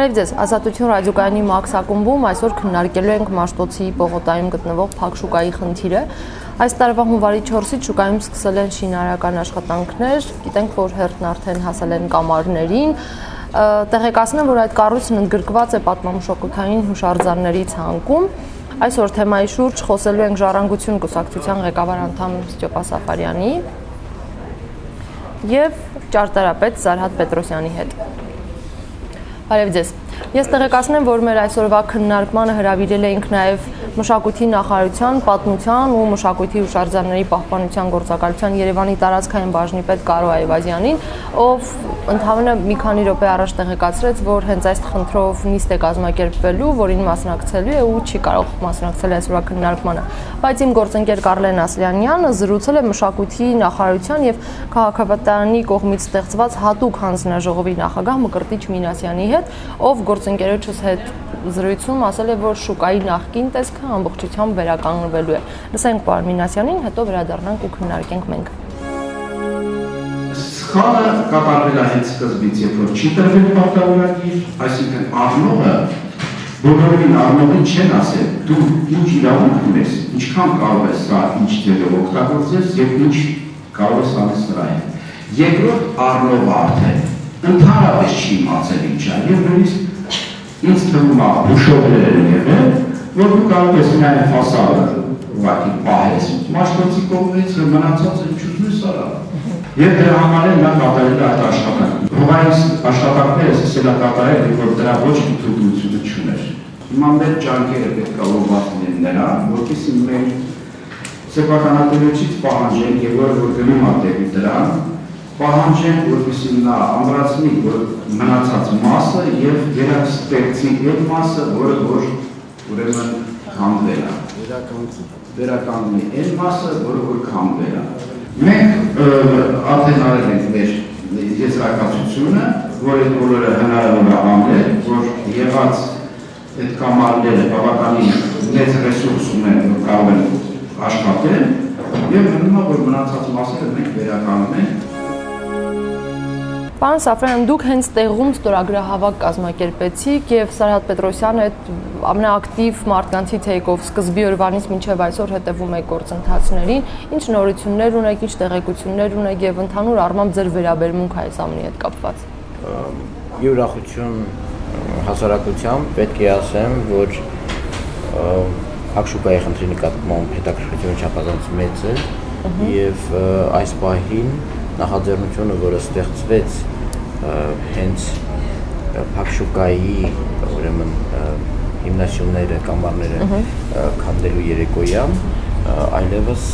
Բարև ձեզ, Ազատություն ռադիոկայանի Մաքս ակումբում այսօր քննարկելու ենք Մաշտոցի պողոտայում գտնվող Փակ շուկայի խնդիրը։ Այս տարվա հունվարի 4-ից շուկայում սկսել են շինարարական աշխատանքներ, գիտենք, որ հերթն արդեն հասել են կամարներին։ Տեղեկացնեմ, որ այդ կառույցն ընդգրկված է պատմամշակութային հուշարձանների ցանկում։ Այսօր թեմայի շուրջ խոսելու ենք Ժառանգություն կուսակցության ղեկավար անդամ Ստյոպա Սաֆարյանի եւ ճարտարապետ Զարհատ Պետրոսյանի հետ։ Բարև ձեզ։ Ես տեղեկացնեմ, որ մեր այսօրվա քննարկմանը հրավիրել էինք նաև Մշակույթի նախարարության, Պատմության ու մշակույթի հուշարձանների պահպանության գործակալության Երևանի տարածքային բաժնի պետ Կարո Այվազյանին, ով ընդհանրապես մի քանի րոպե առաջ տեղեկացրեց, որ հենց այս խնդրով նիստ է կազմակերպվելու, որին մասնակցելու է ու չի կարող մասնակցել այսօրվա քննարկմանը։ Բայց իմ գործընկեր Կարլեն Ասլյանյանը զրուցել է Մշակույթի նախարարության եւ քաղաքապետարանի կողմից ստեղծված հատուկ հանձնաժողովի նախագահ Մկրտիչ Մինասյանի հետ, ով գործընկերոջս հետ զրույցում ասել է, որ շուկայի նախկին տեսքը ամբողջությամբ վերականգնվելու է։ Լսենք պարոն Մինասյանին, հետո վերադառնանք ու քննարկենք մենք։ Սխալը կատարվել է հենց սկզբից, երբ որ չի տրվել պարտավորագիր, այսինքն առնողը բոլորին առնողին չեն ասել, դու ինչ իրավունք ունես, ինչքան կարող ես սա ինչ ձևով օգտագործես եւ ինչ կարող ես անես նրան։ Երկրորդ առնողը արդեն ընդհանրապես չի իմացել ինչ է եւ նույնիսկ ինձ թվում է հուշողներ են եղել, որ դու կարող ես միայն ֆասադը ուղղակի պահես Մաշտոցի կողմից եւ մնացածը ինչ ուզում արա։ Եվ դրա համար էլ նա կատարել է այդ աշխատանքը։ Հողային աշխատանքները սկսել է կատարել, որ դրա ոչ մի թույլտվությունը չուներ։ Հիմա մեր ջանքերը պետք է ուղղված լինեն նրան, որպեսզի մեր սեփականատիրոջից պահանջեն եւ որ գնում է դեպի դրան, պահանջեն, որպեսզի նա ամրացնի մնացած մասը եւ վերաստեղծի այդ մասը, որը որ ուրեմն քանդվել է։ Վերականգնի այդ մասը, որը որ քանդվել է։ Մենք արդեն արել ենք մեր եզրակացությունը, որ այդ բոլորը հնարավոր է անել, որ եղած այդ կամարները բավականին մեծ ռեսուրս ունեն, որ կարող են աշխատել, եւ մնում է, որ մնացած մասերը մենք վերականգնենք։ Պարոն Սաֆարյան, դուք հենց տեղում ստորագրահավաք կազմակերպեցիք եւ Զարհատ Պետրոսյանը այդ ամենաակտիվ մարդկանցից եկով սկզբի օրվանից մինչեւ այսօր հետևում եք գործընթացներին, ինչ նորություններ ունեք, ինչ տեղեկություններ ունեք եւ ընդհանուր առմամբ ձեր վերաբերմունքը այս ամենի հետ կապված։ Յուրախություն հասարակությամբ պետք է ասեմ, որ Փակ շուկայի խնդրի նկատմամբ հետաքրքրությունը չափազանց մեծ է եւ այս պահին նախաձեռնությունը, որը ստեղծվեց հենց Փակ շուկայի ուրեմն հիմնասյունները, կամարները քանդելու երեկոյան, այլևս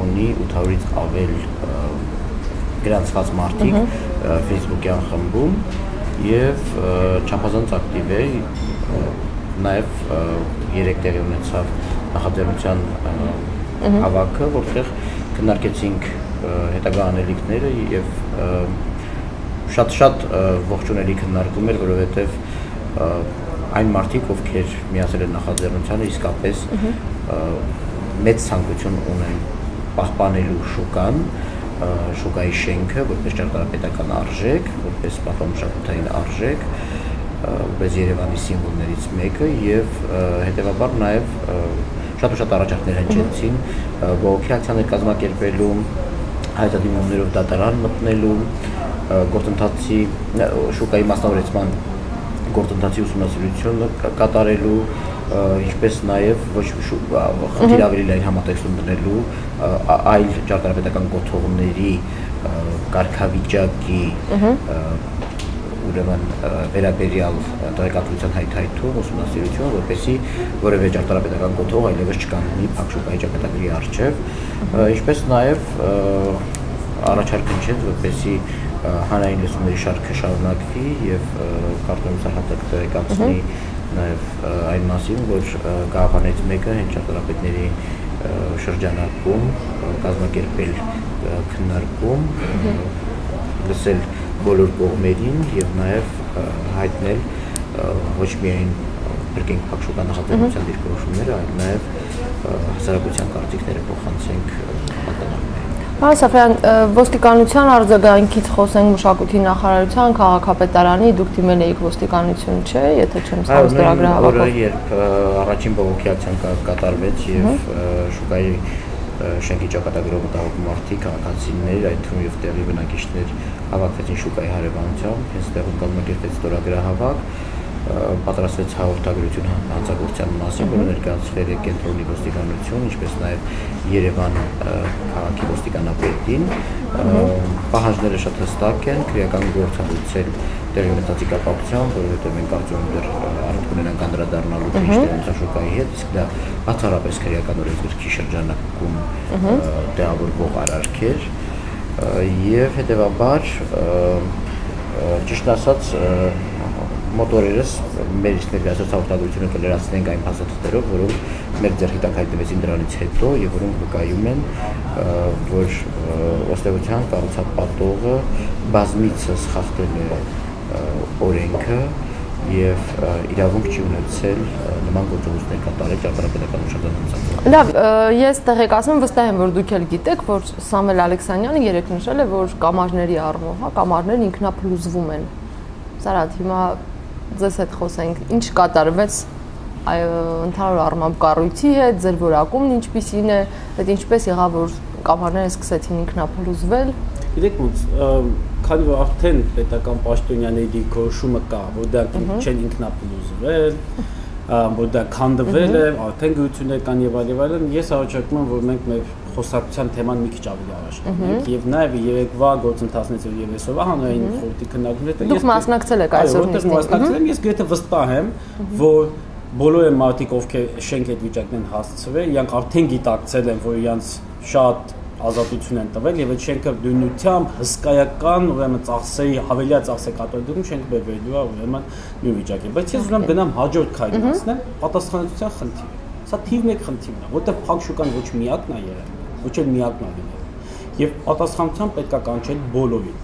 ունի 800-ից ավել գրանցված մարդիկ Facebook-յան խմբում եւ չափազանց ակտիվ է, նաեւ երեք տեղի ունեցավ նախաձեռնության հավաքը, որտեղ քննարկեցինք հետագա անելիքները եւ շատ ողջունելի քննարկում էր, որովհետեւ այն մարդիկ, ովքեր միացել են նախաձեռնությանը, իսկապես մեծ ցանկություն ունեն պահպանելու շուկան, շուկայի շենքը, որպես ճարտարապետական արժեք, որպես պատմամշակութային արժեք, որպես Երևանի սիմվոլներից մեկը եւ հետեւաբար նաեւ շատ առաջարկներ հնչեցին բողոքի ակցիաներ կազմակերպելու, հայտարարումներով դատարան մտնելու, գործընթացի շուկայի մասնավորեցման գործընթացի ուսումնասիրությունը կատարելու, ինչպես նաև ոչ խնդիր ավելի լայն համատեքստում դնելու այլ ճարտարապետական կոթողների կարգավիճակի ուրեմն վերաբերյալ տեղեկատվության հայթայթում ուսումնասիրություն, որպեսզի որևէ ճարտարապետական կոթող այլևս չկանգնի Փակ շուկայի ճակատագրի առջև, ինչպես նաև առաջարկ հնչեց, որպեսզի հանրային լսումների շարքը շարունակվի եւ կարծում եմ Զարհատը տեղեկացնի նաև այն մասին, որ գաղափարներից մեկը հենց ճարտարապետների շրջանակում կազմակերպել քննարկում, լսել բոլոր կողմերին եւ նաեւ հայտնել ոչ միայն Փակ շուկա նախաձեռնության դիրքորոշումները, այլ նաեւ հասարակության կարծիքները փոխանցենք պատկանողներին։ Պարոն Սաֆարյան, ոստիկանության արձագանքից խոսենք մշակույթի նախարարության, քաղաքապետարանի, դուք դիմել եք ոստիկանություն, չէ՞, եթե չեմ սխալ ստորագրահավաքում։ Օրը երբ առաջին բողոքի ակցիան կատարվեց եւ շուկայի շենքի ճակատագրով մտահոգ մարդիկ, քաղաքացիներ, այդ թվում եւ տեղի բնակիչներ հավաքվեցին շուկայի հարևանությամբ, հենց տեղում կազմակերպվեց ստորագրահավաք, պատրաստվեց հաղորդագրություն հանցագործության մասին, որը ներկայացվել է կենտրոնի ոստիկանություն, ինչպես նաև Երևան քաղաքի ոստիկանապետին։ Պահանջները շատ հստակ են, քրեական գործառույթներ տեղի ունեցածի կապակցությամբ, որովհետև մենք կարծում ենք դեռ առանց կունենանք անդրադառնալու քիչ շուկայի հետ, իսկ դա բացառապես քրեական օրենսգրքի շրջանակում տեղավորվող արարքեր եւ հետեւաբար ճիշտ ասած մոտորերս մեր ներկայացած հաղորդագրությունը կլրացնենք այն փաստաթղթերով, որոնք մեր ձեռքի տակ հայտնվեցին դրանից հետո եւ որոնք վկայում են, որ ըստեյության կառուցապատողը բազմիցս խախտել է օրենքը եւ իրավունք չի ունեցել նման գործողություններ կատարել ճարտարապետական ուշադրության։ Լավ, ես տեղեկացնում վստահ եմ, որ դուք էլ գիտեք, որ Սամվել Ալեքսանյանը երեք նշել է, որ կամարների առումով, կամարներն ինքնափլուզվում են։ Սարատ, հիմա ձեզ հետ խոսենք, ինչ կատարվեց ընդհանուր առմամբ կառույցի հետ, ձեր որակումն ինչպիսին է, այդ ինչպես եղավ, որ կամարները սկսեցին ինքնափլուզվել։ Գիտեք ոնց, քանի որ արդեն պետական պաշտոնյաների դիրքորոշումը կա, որ դա չեն ինքնափլուզվել, որ դա քանդվել է, արդեն գույություններ կան եւ այլն, ես առաջարկում եմ, որ մենք մեր խոսակցության թեման մի քիչ ավելի առաջ տանենք եւ նաեւ երեկվա գործընթացներից եւ այսօրվա հանրային խորհրդի քննարկումները դուք մասնակցել եք այսօր նիստին։ Մասնակցել եմ, ես գրեթե վստահ եմ, որ բոլոր այն մարդիկ, ովքեր շենք այդ վիճակն են հասցվել, իրանք արդեն գիտակցել են, որ իրանք շատ ազատություն են տվել եւ այդ շենքը դյունությամբ հսկայական ուրեմն ծախսերի հավելյալ ծախսեր կատարելու շենք բերվելու է ուրեմն նույն վիճակի, բայց ես ուզում եմ գնամ հաջորդ քայլին հասնեմ պատասխանատվության խնդիրը։ Սա թիվ 1 խնդիրն է, որտեղ փակ շուկան ոչ միակն է եղել, ոչ էլ միակն է լինել։ Եվ պատասխանատվության պետք է կանչել բոլորին։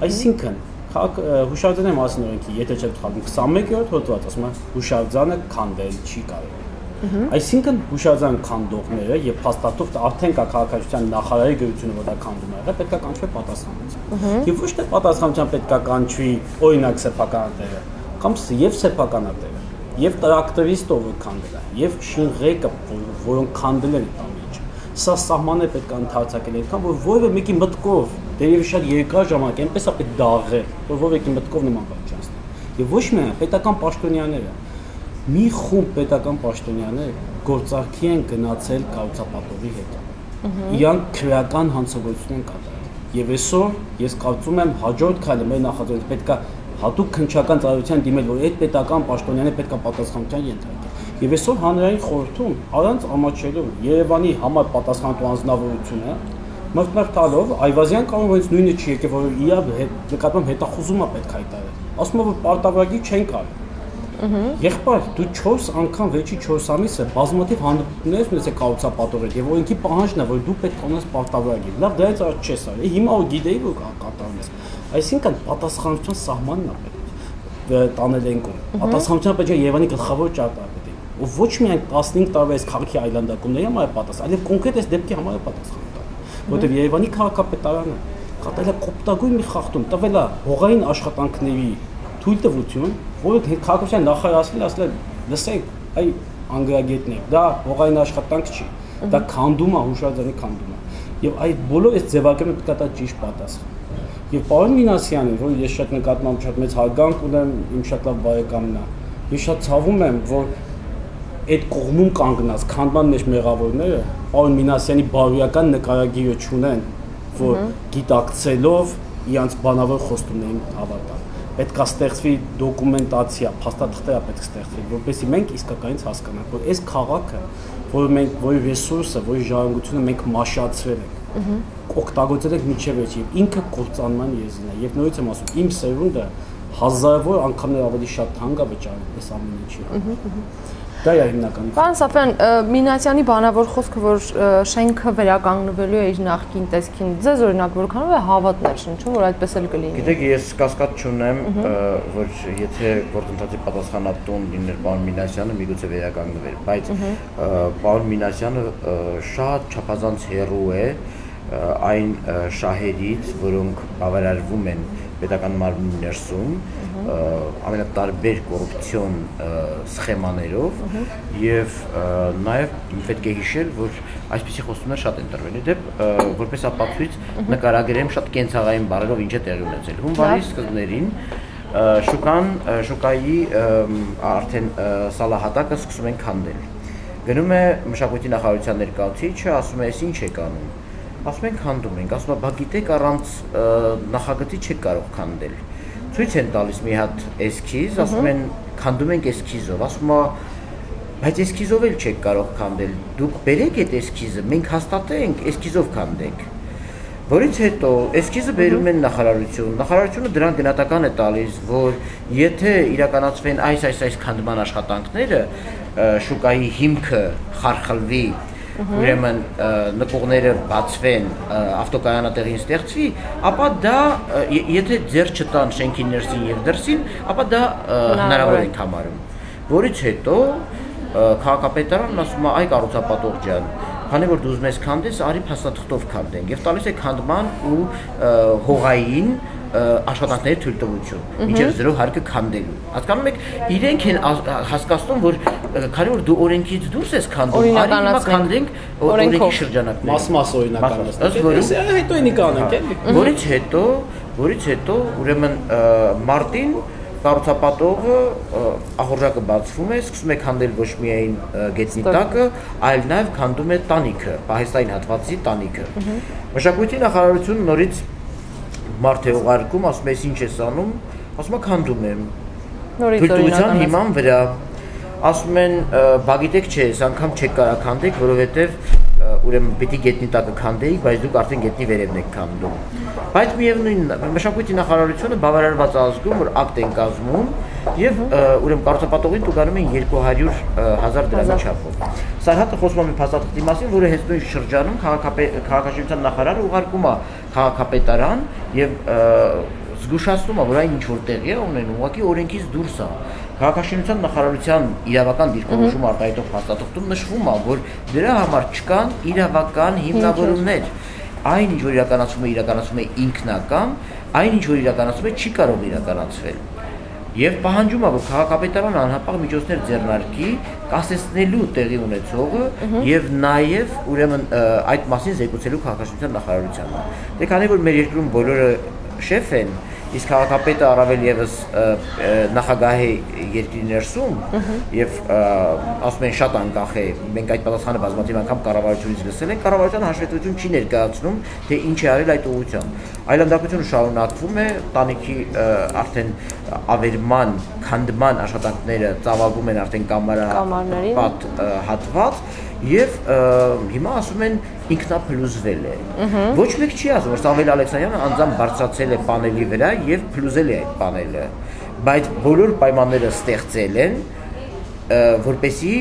Այսինքն հուշարձանի մասին օրենքի, եթե չեմ սխալվում, 21-րդ հոդված ասում է հուշարձանը քանդել չի կարող։ Այսինքն հուշարձան քանդողները եւ փաստաթուղթը արդեն կա քաղաքացիության նախարարի գրությունը, որ դա քանդում է եղել, պետք է կանչվի պատասխանատվության։ Եվ ոչ թե պատասխանատվության պետք է կանչվի օրինակ սեփականատերը, կամ եւ սեփականատերը, եւ տրակտորիստը, որ քանդել է, եւ շինղեկը, որոնք քանդել են այդ ամենը։ Սա սահմանը պետք է ընդհանրացնել այնքան, որ որևէ մեկի մտքով դերևս շատ երկար ժամանակ այնպես է պետք դաղել, որ որևէ մտքով նման բան չանցնի։ Եվ ոչ միայն պետական պաշտոնյաները մի խումբ պետական պաշտոնյաներ գործարքի են գնացել կառուցապատողի հետ։ Իրանք քրեական հանցագործություն են կատարել։ Եվ այսօր ես կարծում եմ հաջորդ քայլը մեր նախաձեռնությունը պետք է հատուկ քննչական ծառայության դիմել, որ այդ պետական պաշտոնյաները պետք է պատասխանատվության ենթարկել։ Եվ այսօր հանրային խորհրդում առանց ամաչելու Երևանի համար պատասխանատու անձնավորությունը մրցնարթալով Այվազյան կարող հենց նույնը չի եկել, որ իր նկատմամբ հետախուզումը պետք է հայտարարել։ Ասում է, որ պարտավորակի չեն կարող։ Եղբայր, դու 4 անգամ վերջի 4 ամիսը բազմաթիվ հանդիպումներ ունեցեք կառուցապատողի հետ եւ օրենքի պահանջն է, որ դու պետք է ունես պարտավորակի։ Լավ, դրանից առաջ չես արել։ Հիմա որ գիտեի, որ կատարում ես։ Այսինքն պատասխանատվության սահմանն է պետք տանել են կողմ։ Պատասխանատվության պետք է Երևանի գլխավոր ճարտարապետին։ Ու ոչ միայն 15 տարվա այս քաղաքի այլանդակումների համար է պատասխան, այլև կոնկրետ այս դեպքի համար է պատասխան։ Որտեղ Երևանի քաղաքապետարանը կատարել է կոպտագույն մի խախտում, տվել է հողային աշխատանքների թույլտվություն, որը քաղաքացիական նախարարը ասել է, լսեք, այ անգրագետներ, դա հողային աշխատանք չի, դա քանդում է, հուշարձանի քանդում է։ Եվ այդ բոլոր այս ձևակերպը պետք է տա ճիշտ պատասխան։ Եվ պարոն Մինասյանին, որ ես շատ նկատմամբ շատ մեծ հարգանք ունեմ, իմ շատ լավ բարեկամն է, ես շատ ցավում եմ, որ այդ կողմում կանգնած քանդման մեջ մեղավորները պարոն Մինասյանի բարոյական նկարագիրը չունեն, որ գիտակցելով իրանց բանավոր խոստումներին հավատան։ Պետք է ստեղծվի դոկումենտացիա, փաստաթղթեր պետք է ստեղծվի, որպեսզի մենք իսկականից հասկանանք, որ այս քաղաքը, որի ռեսուրսը, որի ժառանգությունը մենք մաշացրել ենք, օգտագործել ենք միջև վերջ եւ ինքը կործանման եզրին է։ Եվ նորից եմ ասում, իմ սերունդը հազարավոր անգամներ ավելի շատ թանկ է վճարել այս ամեն ինչի։ Դա է հիմնական։ Պարոն Սաֆյան, Մինասյանի բանավոր խոսքը, որ շենքը վերականգնվելու է իր նախկին տեսքին, ձեզ օրինակ որքանով է հավատներ, ինչու որ այդպես էլ կլինի։ Գիտեք, ես կասկած չունեմ, որ եթե գործընթացի պատասխանատուն լիներ պարոն Մինասյանը, միգուցե վերականգնվեր, բայց պարոն Մինասյանը շատ չափազանց հեռու է այն շահերից, որոնք բավարարվում են պետական մարմնի ներսում, ամենատարբեր կոռուպցիոն սխեմաներով եւ նաեւ պետք է հիշել, որ այսպիսի խոստումներ շատ են տրվել։ Դեպ որպես ապացույց նկարագրեմ շատ կենցաղային բառերով ինչ է տեղի ունեցել։ Հունվարի սկզբներին շուկայի արդեն սալահատակը սկսում են քանդել։ Գնում է մշակույթի նախարարության ներկայացուցիչը, ասում է, «Ինչ եք անում»։ Ասում են քանդում ենք, ասում է, «Բա գիտեք, առանց նախագծի չեք կարող քանդել»։ Ցույց են տալիս մի հատ էսքիզ, ասում են քանդում ենք էսքիզով, ասում է, բայց էսքիզով էլ չեք կարող քանդել, դուք բերեք այդ էսքիզը, մենք հաստատենք, էսքիզով քանդենք։ Որից հետո էսքիզը բերում են նախարարություն, նախարարությունը դրան գնահատական է տալիս, որ եթե իրականացվեն այս քանդման աշխատանքները, շուկայի հիմքը խարխլվի, ուրեմն նկուղները բացվեն, ավտոկայանատեղին ստեղծվի, ապա դա եթե ձեռ չտան շենքի ներսին եւ դրսին, ապա դա հնարավոր ենք համարում։ Որից հետո քաղաքապետարանն ասում է, «Այ կառուցապատող ջան, քանի որ դու ուզում ես քանդես, արի փաստաթղթով քանդենք» եւ տալիս է քանդման ու հողային աշխատանքների թույլտվություն, մինչև 0 հարկը քանդելու։ Հասկանում եք, իրենք են հասկացնում, որ քանի որ դու օրենքից դուրս ես քանդում, արի հիմա քանդենք օրենքի շրջանակները։ Մաս օրինականացնենք։ Հետո ինի կանենք, էլի։ Որից հետո ուրեմն մարտին կառուցապատողը ախորժակը բացվում է, սկսում է քանդել ոչ միայն գետնի տակը, այլ նաև քանդում է տանիքը, պահեստային հատվածի տանիքը։ Մշակույթի նախարարությունը նորից մարդ է ուղարկում, ասում է, «Ինչ ես անում», ասում է, «Քանդում եմ»։ Թույլտվության հիման վրա ասում են, «Բա գիտեք չէ, այս անգամ չեք կարող քանդեք, որովհետև ուրեմն պիտի գետնի տակը քանդեիք, բայց դուք արդեն գետնի վերևն եք քանդում»։ Բայց միևնույն մշակույթի նախարարությունը բավարարված ազգում, որ ակտ են կազմում եւ ուրեմն կառուցապատողին տուգանում են 200,000 դրամի չափով։ Սարհատը խոսում է մի փաստաթղթի մասին, որը հենց նույն շրջանում քաղաքաշինության նախարարը ուղարկում է քաղաքապետարան եւ զգուշացնում է, որ այն ինչ որ տեղի է ունենում, ուղղակի օրենքից դուրս է։ Քաղաքաշինության նախարարության իրավական դիրքորոշում արտահայտող փաստաթղթում նշվում է, որ դրա համար չկան իրավական հիմնավորումներ։ Այն ինչ որ իրականացվում է ինքնական, այն ինչ որ իրականացվում է չի կարող իրականացվել։ Եվ պահանջում է, որ քաղաքապետարանը անհապաղ միջոցներ ձեռնարկի կասեցնելու տեղի ունեցողը եւ նաեւ ուրեմն այդ մասին զեկուցելու քաղաքաշինության նախարարությանը։ Դե քանի որ մեր երկրում բոլորը շեֆ են, իսկ քաղաքապետը առավել եւս նախագահ է երկրի ներսում եւ ասում են շատ անկախ է, մենք այդ պատասխանը բազմաթիվ անգամ կառավարությունից լսել ենք, կառավարությունը հաշվետվություն չի ներկայացնում, թե ինչ է արել այդ ուղղությամբ։ Այլանդակությունը շարունակվում է, տանիքի արդեն ավերման, քանդման աշխատանքները ծավալվում են արդեն կամարապատ հատված եւ հիմա ասում են ինքնափլուզվել է։ Ոչ մեկ չի ասում, որ Սամվել Ալեքսանյանը անձամբ բարձրացել է պանելի վրա եւ փլուզել է այդ պանելը, բայց բոլոր պայմանները ստեղծել են, որպեսզի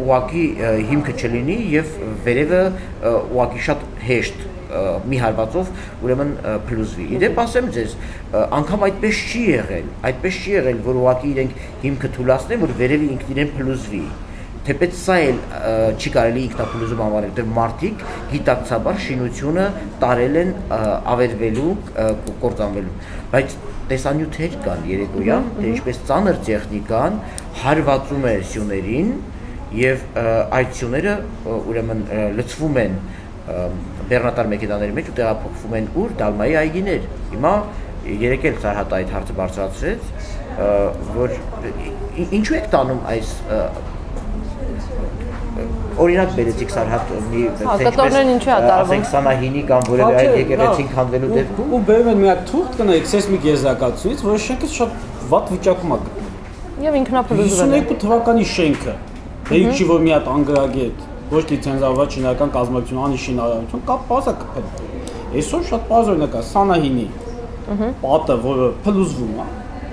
ուղղակի հիմքը չլինի եւ վերևը ուղղակի շատ հեշտ մի հարվածով ուրեմն փլուզվի։ Իդեպ ասեմ ձեզ, անգամ այդպես չի եղել, որ ուղղակի իրենք հիմքը թույլատնեն, որ վերևը ինքն իրեն փլուզվի։ Թեպետ սա էլ չի կարելի ինքնափլուզում անվանել, որտեղ մարդիկ գիտակցաբար շինությունը տարել են ավերվելու, կործանվելու, բայց տեսանյութեր կան երեկոյան, թե ինչպես ծանր տեխնիկան հարվածում է սյուներին եւ այդ սյուները ուրեմն լցվում են բեռնատար մեքենաների մեջ ու տեղափոխվում են ուր Դալմայի այգիներ։ Հիմա երեք էլ Սարհատը այդ հարցը բարձրացրեց, որ ինչու եք տանում այս օրինակ բերեցիք Սարհատ մի կտորներն ինչու է տարվում։ Ասենք Սանահինի կամ որևէ այլ եկեղեցին քանդվելու դեպքում ու բերում են մի հատ թուղթ կնայեք սեյսմիկ եզրակացությունից, որ շենքը շատ վատ վիճակում է։ Եվ ինքնափլուզվել է։ 52 թվականի շենքը։ Դե ինչի որ մի հատ անգրագետ, ոչ լիցենզավորված շինական կազմակերպություն, անի շինարարություն կա բազա կփել։ Այսօր շատ բարձր օրինակ է Սանահինի պատը, որը փլուզվում է,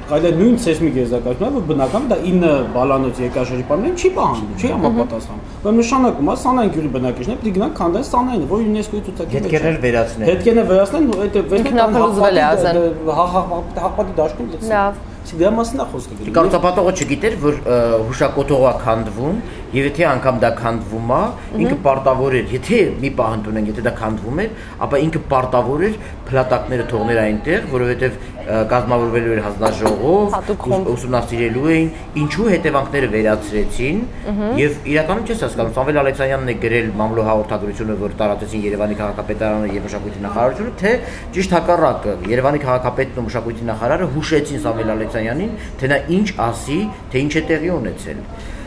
Կարելի է նույն սեյսմիկ եզրակացությունը, որ բնական դա 9 բալանոց երկրաշարժի պայմաններին չի պահանջում, չի համապատասխանում։ Որ նշանակում է սանային գյուղի բնակիչները պիտի գնան քանդեն սանայինը, որ ՅՈՒՆԵՍԿՕ-ի ցուցակի հետքերներ վերացնեն։ Հետքերներ վերացնեն, ինքնափլուզվել է հաղպատի դաշտում լցնել։ Լավ։ Դրա մասին է խոսքը գնում։ Կարծապատողը չգիտեր, որ հուշակոթողը քանդվում, եւ եթե անգամ դա քանդվում է, ինքը պարտավոր էր, եթե մի պահանջ ունենք, եթե դա քանդվում էր, ապա ինքը պարտավոր էր փլատակները թողնել այնտեղ, որովհետեւ կազմավորվելու էր հանձնաժողով, ուսումնասիրելու էին, ինչու հետևանքները վերացրեցին եւ իրականում չես հասկանում, Սամվել Ալեքսանյանն է գրել մամլո հաղորդագրությունը, որ տարածեցին Երևանի քաղաքապետարանը եւ մշակույթի նախարարությունը, թե ճիշտ հակառակը, Երևանի քաղաքապետն ու մշակույթի նախարարը հուշեցին Սամվել Ալեքսանյանին, թե նա ինչ ասի, թե ինչ է տեղի ունեցել։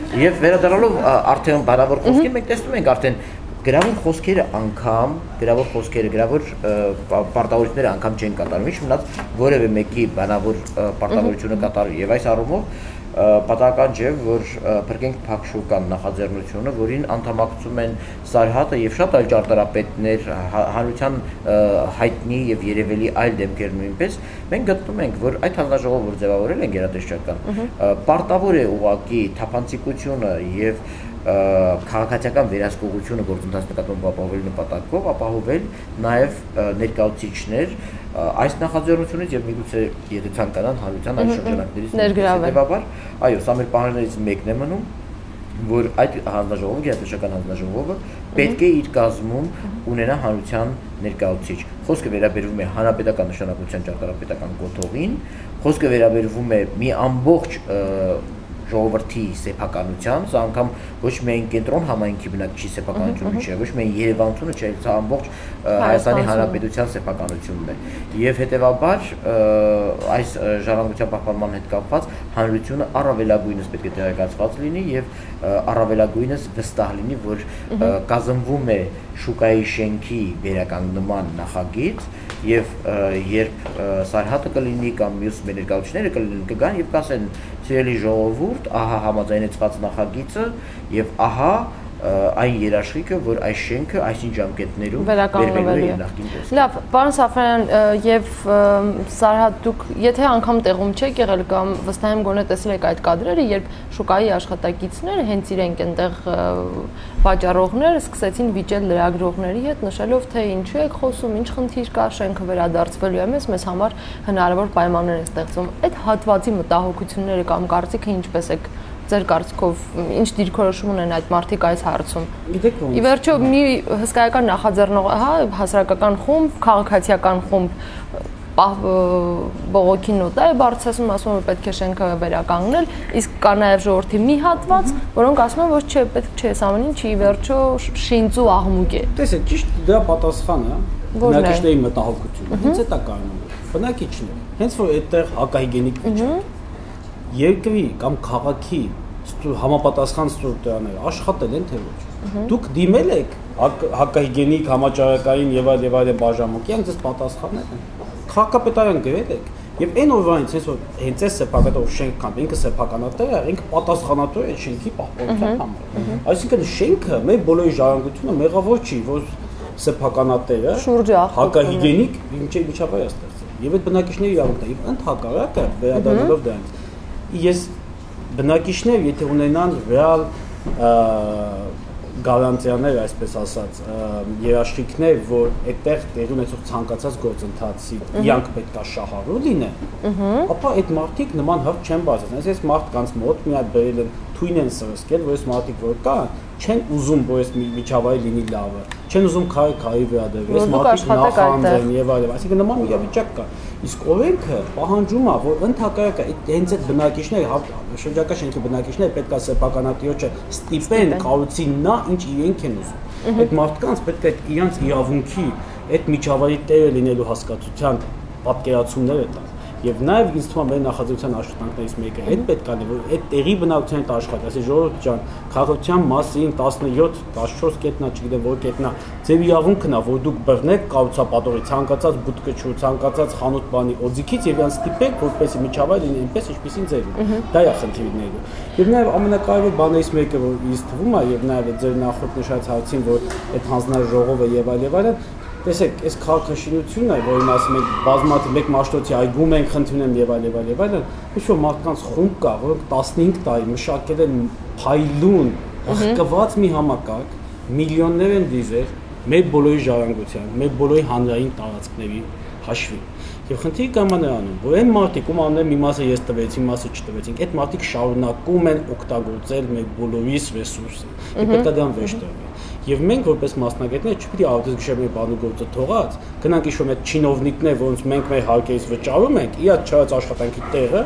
Եվ վերադառնալով արդեն բանավոր խոսքին մենք տեսնում ենք արդեն գրավոր խոսքերը անգամ, գրավոր պարտավորությունները անգամ չեն կատարում, ինչ մնաց որևէ մեկի բանավոր պարտավորությունը կատարել եւ այս առումով պատահական չէ, որ Փրկենք Փակշուկան նախաձեռնությունը, որին անդամակցում են Սարհատը եւ շատ այլ ճարտարապետներ, հանրության հայտնի եւ երևելի այլ դեմքեր նույնպես, մենք գտնում ենք, որ այդ հանձնաժողովը, որ ձևավորել են գերատեսչական, պարտավոր է ուղղակի թափանցիկությունը եւ քաղաքացիական վերահսկողությունը գործընթացի նկատմամբ ապահովելու նպատակով ապահովել նաև ներկայացուցիչներ այս նախաձեռնությունից եւ միգուցե եթե ցանկանան հանրության այլ շրջանակներից հետեւաբար այո սա մեր պահանջներից մեկն է մնում որ այդ հանձնաժողովը գերատեսչական հանձնաժողովը պետք է իր կազմում ունենա հանրության ներկայացուցիչ խոսքը վերաբերվում է հանրապետական նշանակության ճարտարապետական կոթողին խոսքը վերաբերվում է մի ամբողջ ժողովրդի սեփականության, սա անգամ ոչ միայն կենտրոն համայնքի բնակչի սեփականությունը չէ, ոչ միայն Երևանցունը չէ, սա ամբողջ Հայաստանի Հանրապետության սեփականությունն է։ Եվ հետեւաբար այս ժառանգության պահպանման հետ կապված հանրությունը առավելագույնս պետք է տեղեկացված լինի եւ առավելագույնս վստահ լինի, որ կազմվում է շուկայի շենքի վերականգնման նախագիծ եւ երբ Սարհատը կլինի կամ մյուս ներկայացուցիչները կգան եւ կասեն սիրելի ժողովուրդ, ահա համաձայնեցված նախագիծը եւ ահա այն երաշխիքը, որ այս շենքը այսինչ ժամկետներում վերվելու է նախկին տեսք։ Լավ, պարոն Սաֆարյան, եւ Սարհատ դուք եթե անգամ տեղում չեք եղել կամ վստահ եմ գոնե տեսել եք այդ կադրերը, երբ շուկայի աշխատակիցները հենց իրենք այնտեղ վաճառողները սկսեցին վիճել լրագրողների հետ, նշելով թե ինչու եք խոսում, ինչ խնդիր կա, շենքը վերադարձվելու է մեզ համար հնարավոր պայմաններ են ստեղծում։ Այդ հատվածի մտահոգությունները կամ կարծիքը ինչպես եք ձեր կարծիքով ինչ դիրքորոշում ունեն այդ մարդիկ այս հարցում։ Գիտեք ոնց։ Ի վերջո մի հսկայական նախաձեռնող, հա, հասարակական խումբ, քաղաքացիական խումբ բողոքի նոտա է բարձրացնում, ասում որ պետք է շենքը վերականգնել, իսկ կա նաև ժողովրդի մի հատված, որոնք ասում են որ չէ, պետք չէ, ամեն ինչ ի վերջո շինծու աղմուկ է։ Տեսեք, ճիշտ դրա պատասխանը բնակիչների մտահոգությունը։ Հենց էտա կայանում։ Բնակիչները, հենց որ այդտեղ հակահիգենիկ վիճակ երկրի կամ քաղաքի համապատասխան ստруկտուրաները աշխատել են թե ոչ։ Դուք դիմել եք հակահիգենիկ համաճարակային եւ այլ բաժանմունքի, այնպես պատասխանել են։ Քաղաքապետարան գրել եք եւ այն օրվանից հենց այս սեփականատով շենք կան, ինքը սեփականատեր է, ինքը պատասխանատու է շենքի պահպանության համար։ Այսինքն շենքը մեր բոլորի ժառանգությունը մեղավոր չի, որ սեփականատերը հակահիգենիկ միջավայր է ստեղծել։ Եվ այդ բնակիչների իրավունքն է, եւ ընդհակառակը վերադառնալով դրանից ես բնակիչներ եթե ունենան ռեալ գարանտիաներ, այսպես ասած, երաշխիքներ, որ այդտեղ տեղի ունեցող ցանկացած գործընթացի իրանք պետք է շահառու լինեն, ապա այդ մարդիկ նման հարց չեն բարձրացնել։ Այս մարդկանց մոտ մի հատ բերել են թույն են սրսկել, որ այս մարդիկ որ կան, չեն ուզում որ այս միջավայրը լինի լավը, չեն ուզում քարի վերադարձ, այս մարդիկ նախանձեն եւ այլն, այսինքն նման իրավիճակ կա։ Իսկ օրենքը պահանջում է, որ ընդհակառակը հենց այդ բնակիչները, շրջակա շենքի բնակիչները պետք է սեփականատիրոջը ստիպեն կառուցին նա, ինչ իրենք են ուզում։ Այդ մարդկանց պետք է իրանց իրավունքի, այդ միջավայրի տերը լինելու հասկացության պատկերացումները տան։ Եվ նաև ինձ թվում է մեր նախաձեռնության աշխատանքներից մեկը այդ պետք է լինի, որ այդ տեղի բնակության հետ աշխատի, ասի ժողովուրդ ջան, քաղաքության մասին 17, 14 կետնա, չգիտեմ որ կետնա, ձեր իրավունքն է, որ դուք բռնեք կառուցապատողի ցանկացած բուտկը չու, ցանկացած խանութ բանի օձիքից եւ յանց ստիպեք, որպեսզի միջավայր լինի այնպես, ինչպեսին ձեր։ Դա է խնդիրները։ Եվ նաև ամենակարևոր բաներից մեկը, որ ինձ թվում է, եւ նաև ձեր նախորդ նշած հարցին, որ այդ հանձնաժողովը եւ այլն տեսեք, այս քաղաքաշինությունն է, որին ասում ենք բազմաթիվ մեկ մաշտոցի այգում ենք խնդրում եմ եւ այլն, ինչ որ մարդկանց խումբ կա, որոնք 15 տարի մշակել են փայլուն, հղկված մի համակարգ, միլիոններ են դիզել մեր բոլորի ժառանգության, մեր բոլորի հանրային տարածքների հաշվին։ Եվ խնդիրը կա նրանում, որ այն մարդիկ, ում անունը մի մասը ես տվեցի, մի մասը չտվեցինք, այդ մարդիկ շարունակում են օգտագործել մեր բոլորիս ռեսուրսը։ Եվ պետք է դրան վերջ տրվի։ Եվ մենք որպես մասնագետներ չպետք է արդյոք գշեմ մեր բանուգործը թողած, գնանք իշում այդ չինովնիկներ, որոնց մենք մեր հարկերից վճարում ենք, իրաց չարած աշխատանքի տեղը,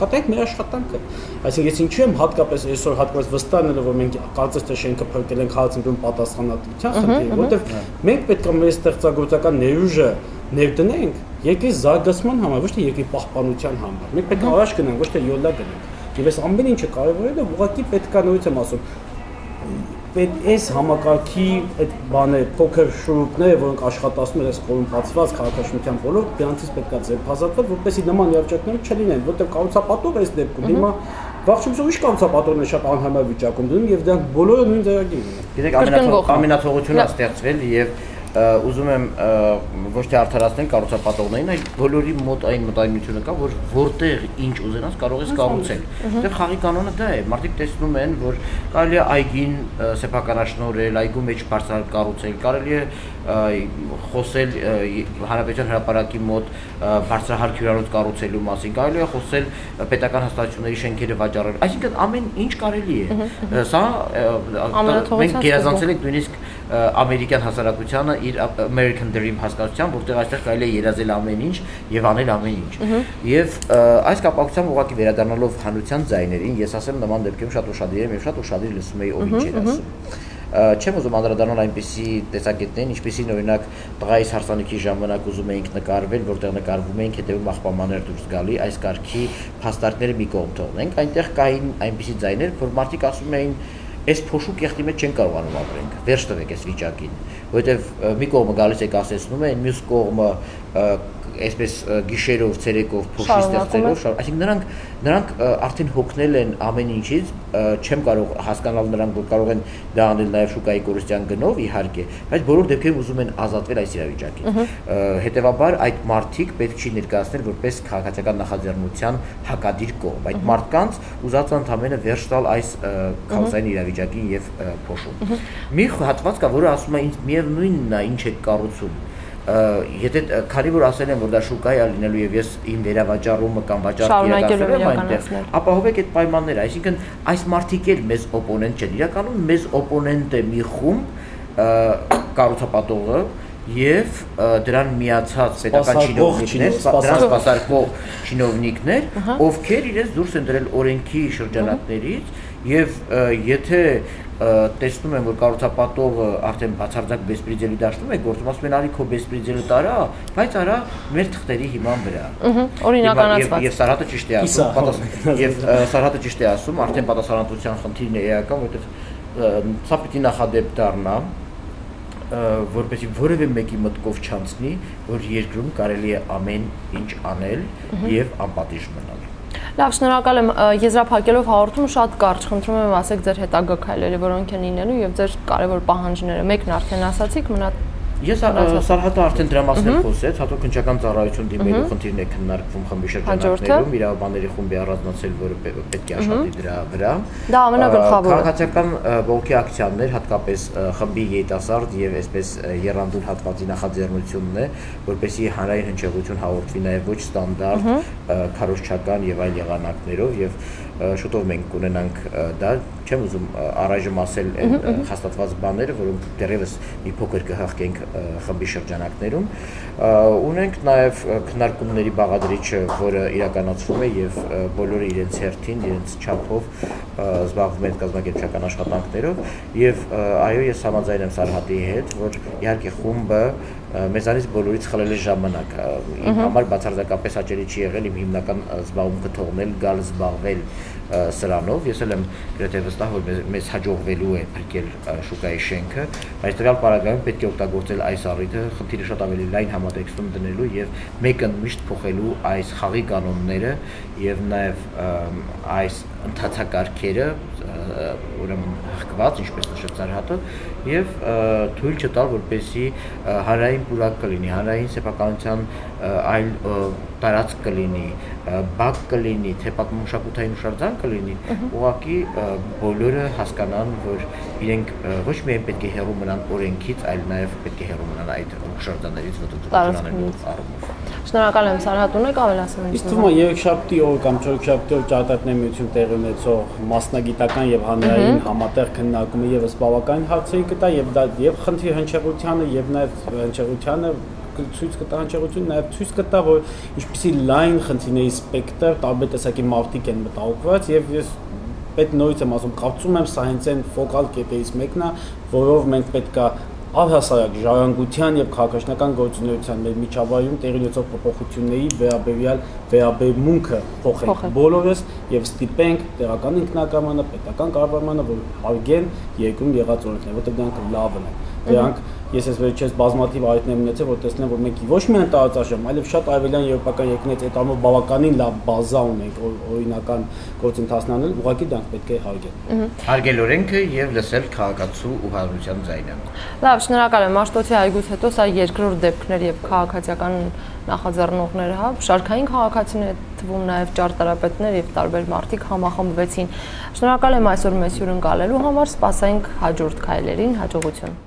կատարենք մեր աշխատանքը։ Այսինքն ես ինչու եմ հատկապես այսօր հատկապես վստահել, որ մենք կարծես թե շենքը փրկել ենք հարցում պատասխանատվության խնդիրը, որովհետև մենք պետք է մեր ստեղծագործական ներուժը ներդնենք երկրի զարգացման համար, ոչ թե երկրի պահպանության համար։ Մենք պետք է առաջ գնանք, ոչ թե յոլա գնանք։ Եվ այս ամեն ինչը կարևոր է, ուղղակի պետք է նորից եմ ասում, այս համակարգի այդ բաները փոքր շուրուկները, որոնք աշխատացնում են այս կոռումպացված քաղաքաշինության ոլորտ, դրանցից պետք է ձերբազատվել, որպեսզի նման իրավիճակներ չլինեն, որտեղ կառուցապատող այս դեպքում հիմա վաղուց ուրիշ կառուցապատողներ շատ անհամար վիճակում դնում եւ դրանք բոլորը նույն ձեռագին ունեն։ Գիտեք, ամենաթողությունը ստեղծվել եւ ուզում եմ ոչ թե արդարացնել կառուցապատողներին, այլ բոլորի մոտ այն մտայնությունը կա, որ որտեղ ինչ ուզենաս կարող ես կառուցել։ Դեռ խաղի կանոնը դա է։ Մարդիկ տեսնում են, որ կարելի է այգին սեփականաշնորհել, այգու մեջ բարձր կառուցել, կարելի է խոսել Հանրապետության հրապարակի մոտ բարձրահարկ հյուրանոց կառուցելու մասին, կարելի է խոսել պետական հաստատությունների շենքերը վաճառել։ Այսինքն ամեն ինչ կարելի է։ Սա մենք գերազանցել ենք նույնիսկ ամերիկյան հասարակությանը իր American Dream հասկացության, որտեղ այստեղ կարելի է երազել ամեն ինչ եւ անել ամեն ինչ։ Եվ այս կապակցությամբ ուղղակի վերադառնալով հանրության ձայներին, ես ասեմ նման դեպքերում շատ ուշադիր եմ եւ շատ ուշադիր լսում եի ով ինչ էր ասում։ Չեմ ուզում անդրադառնալ այնպիսի տեսակետներին, ինչպիսին օրինակ տղայիս հարսանիքի ժամանակ ուզում էինք նկարվել, որտեղ նկարվում էինք հետևում աղբամաներ դուրս գալի, այս կարգի փաստարկները մի կողմ թողնենք, այնտեղ կային այնպիսի ձայներ, որ մարդիկ ասում էին այս փոշու կեղտի մեջ չեն կարողանում ապրենք, վերջ տվեք այս վիճակին, որովհետև մի կողմը գալիս է կասեցնում է, մյուս կողմը այսպես գիշերով, ցերեկով փոշի ստեղծելով, այսինքն նրանք արդեն հոգնել են ամեն ինչից, չեմ կարող հասկանալ նրանք, որ կարող են դա անել նաև շուկայի կորստյան գնով, իհարկե, բայց բոլոր դեպքերում ուզում են ազատվել այս իրավիճակից։ Հետևաբար այդ մարդիկ պետք չի ներկայացնել որպես քաղաքացիական նախաձեռնության հակադիր կողմ։ Այդ մարդկանց ուզած ընդամենը վերջ տալ այս քաոսային իրավիճակին եւ փոշուն։ Մի հատված կա, որը ասում է ինձ միևնույնն է, ինչ է կառուցում։ Եթե քանի որ ասել են, որ դա շուկա է լինելու եւ ես իմ վերավաճառումը կամ վաճառքը իրականացնեմ այնտեղ, ապահովեք այդ պայմանները, այսինքն այս մարդիկ էլ մեզ օպոնենտ չեն, իրականում մեզ օպոնենտ է մի խումբ կառուցապատողը եւ դրան միացած պետական չինովնիկներ, դրան սպասարկող չինովնիկներ, ովքեր իրենց դուրս են դրել օրենքի շրջանակներից եւ եթե տեսնում են, որ կառուցապատողը արդեն բացարձակ բեսպրիձելի դաշտում է գործում, ասում են արի քո բեսպրիձելը տարա, բայց արա մեր թղթերի հիման վրա։ Օրինականացված։ Եվ Սարհատը ճիշտ է ասում, եւ Սարհատը ճիշտ է ասում, արդեն պատասխանատվության խնդիրն է էական, որովհետեւ սա պիտի նախադեպ դառնա, որպեսզի որևէ մեկի մտքով չանցնի, որ երկրում կարելի է ամեն ինչ անել եւ անպատիժ մնալ։ Լավ, շնորհակալ եմ, եզրափակելով հաղորդումը շատ կարճ, խնդրում եմ ասեք ձեր հետագա քայլերը, որոնք են լինելու եւ ձեր կարևոր պահանջները։ Մեկն արդեն ասացիք, մնա Ես Սարհատը արդեն դրա մասին խոսեց, հատուկ քննչական ծառայություն դիմելու խնդիրն է քննարկվում խմբի շրջանակներում, իրավաբանների խումբի առանձնացել, որը պետք է աշխատի դրա վրա։ Դա ամենագլխավորը։ Քաղաքացիական բողոքի ակցիաներ, հատկապես խմբի երիտասարդ եւ այսպես եռանդուն հատվածի նախաձեռնությունն է, որպեսզի հանրային հնչեղություն հաղորդվի նաեւ ոչ ստանդարտ քարոզչական եւ այլ եղանակներով եւ շուտով մենք կունենանք դա, չեմ ուզում առայժմ ասել այն հաստատված բաները, որոնք դեռևս մի փոքր կհղկենք խմբի շրջանակներում, ունենք նաև քննարկումների բաղադրիչը, որը իրականացվում է եւ բոլորը իրենց հերթին, իրենց չափով զբաղվում են կազմակերպչական աշխատանքներով եւ այո, ես համաձայն եմ Սարհատի հետ, որ իհարկե խումբը մեզանից բոլորից խլել է ժամանակ։ Իմ համար բացարձակապես հաճելի չի եղել իմ հիմնական զբաղմունքը թողնել, գալ զբաղվել սրանով։ Ես էլ եմ գրեթե վստահ, որ մեզ հաջողվելու է փրկել շուկայի շենքը, բայց տվյալ պարագայում պետք է օգտագործել այս առիթը, խնդիրը շատ ավելի լայն համատեքստում դնելու եւ մեկընդմիշտ փոխելու այս խաղի կանոնները եւ նաեւ այս ընդհանցակարգերը ուրեմն հղկված, ինչպես նշեց Սարհատը, եւ թույլ չտալ, որպեսզի հանրային պուրակ կլինի, հանրային սեփականության այլ տարածք կլինի, բակ կլինի, թե պատմամշակութային հուշարձան կլինի, ուղղակի բոլորը հասկանան, որ իրենք ոչ միայն պետք է հեռու մնան օրենքից, այլ նաև պետք է հեռու մնան այդ հուշարձաններից վտանգություն անելու առումով։ Շնորհակալ եմ, Սարհատ, ունեք ավելացնել։ Իսկ թվում է երեքշաբթի օր կամ չորեքշաբթի օր ճարտարապետների միություն տեղի ունեցող մասնագիտական եւ հանրային համատեղ քննարկումը եւս բավականին հարցերի կտա եւ դա եւ խնդրի հնչեղությանը եւ նաեւ հնչեղությանը ցույց կտա հնչեղություն, նաեւ ցույց կտա, որ ինչպիսի լայն խնդիրների սպեկտր տարբեր տեսակի մարդիկ են մտահոգված եւ ես պետք նորից եմ ասում, կարծում եմ սա հենց այն ֆոկալ կետերից մեկն է, որով մենք պետք է առհասարակ ժառանգության եւ քաղաքաշինական գործունեության մեր միջավայրում տեղի ունեցող փոփոխությունների վերաբերյալ վերաբերմունքը փոխենք բոլորս եւ ստիպենք տեղական ինքնակամանը, պետական կառավարմանը, որ հարգեն երկրում եղած օրենքները, որտեղ դրանք լավն են։ Դրանք ես ես վերջերս բազմաթիվ այդներ ունեցել, որ տեսնեմ, որ մենք ոչ միայն տարածաշրջան, այլև շատ արևելյան եվրոպական երկրներից այդ ամենը բավականին լավ բազա ունենք օրինական գործընթացն անել, ուղղակի դրանք պետք է հարգել։ Հարգել օրենքը եւ լսել քաղաքացու ու հանրության ձայնը։ Լավ, շնորհակալ եմ։ Մաշտոցի այգուց հետո սա երկրորդ դեպքներ եւ քաղաքացիական նախաձեռնողներ, հա, շարքային քաղաքացիներ թվում նաեւ ճարտարապետներ եւ տարբեր մարդիկ համախմբվեցին։ Շնորհակալ եմ այսօր մեզ հյուրընկալելու համար, սպասենք հաջորդ քայլերին, հաջողություն։